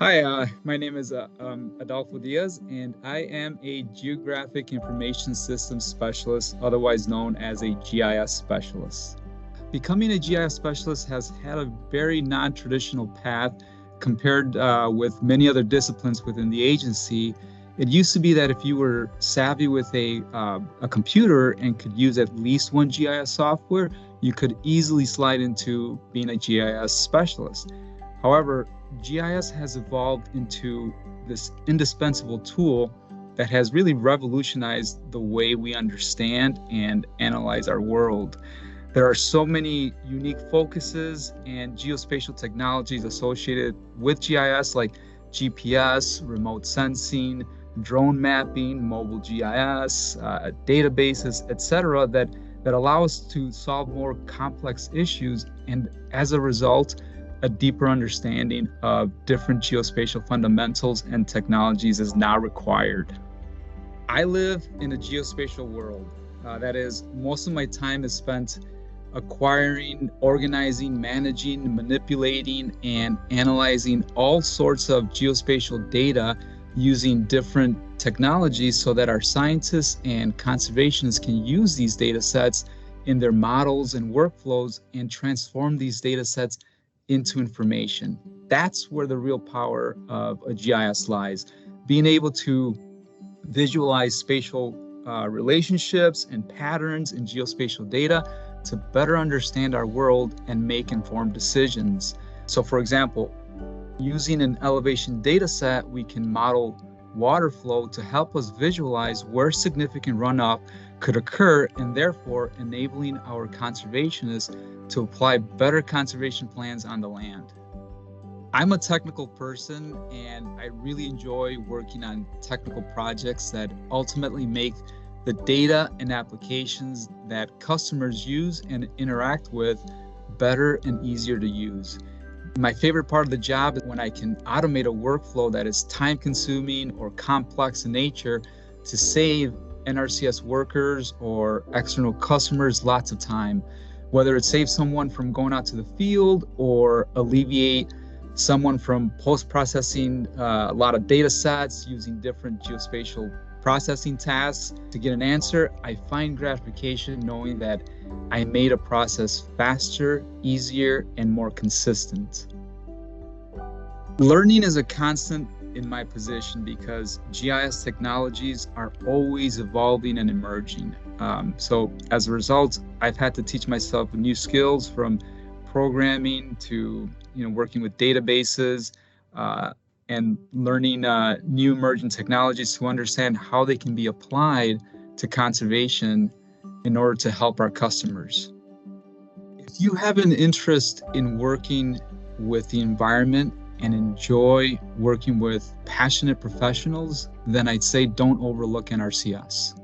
Hi, my name is Adolfo Diaz, and I am a Geographic Information Systems Specialist, otherwise known as a GIS Specialist. Becoming a GIS Specialist has had a very non-traditional path compared with many other disciplines within the agency. It used to be that if you were savvy with a computer and could use at least one GIS software, you could easily slide into being a GIS Specialist. However, GIS has evolved into this indispensable tool that has really revolutionized the way we understand and analyze our world. There are so many unique focuses and geospatial technologies associated with GIS, like GPS, remote sensing, drone mapping, mobile GIS, databases, etc., that allow us to solve more complex issues, and as a result, a deeper understanding of different geospatial fundamentals and technologies is now required. I live in a geospatial world. That is, most of my time is spent acquiring, organizing, managing, manipulating, and analyzing all sorts of geospatial data using different technologies so that our scientists and conservationists can use these data sets in their models and workflows and transform these data sets into information. That's where the real power of a GIS lies. Being able to visualize spatial relationships and patterns in geospatial data to better understand our world and make informed decisions. So for example, using an elevation data set, we can model water flow to help us visualize where significant runoff could occur, and therefore enabling our conservationists to apply better conservation plans on the land. I'm a technical person, and I really enjoy working on technical projects that ultimately make the data and applications that customers use and interact with better and easier to use. My favorite part of the job is when I can automate a workflow that is time-consuming or complex in nature to save NRCS workers or external customers lots of time, whether it saves someone from going out to the field or alleviate someone from post-processing a lot of data sets using different geospatial processing tasks to get an answer. I find gratification knowing that I made a process faster, easier, and more consistent. Learning is a constant in my position because GIS technologies are always evolving and emerging. So as a result, I've had to teach myself new skills, from programming to working with databases and learning new emerging technologies to understand how they can be applied to conservation in order to help our customers. If you have an interest in working with the environment and enjoy working with passionate professionals, then I'd say don't overlook NRCS.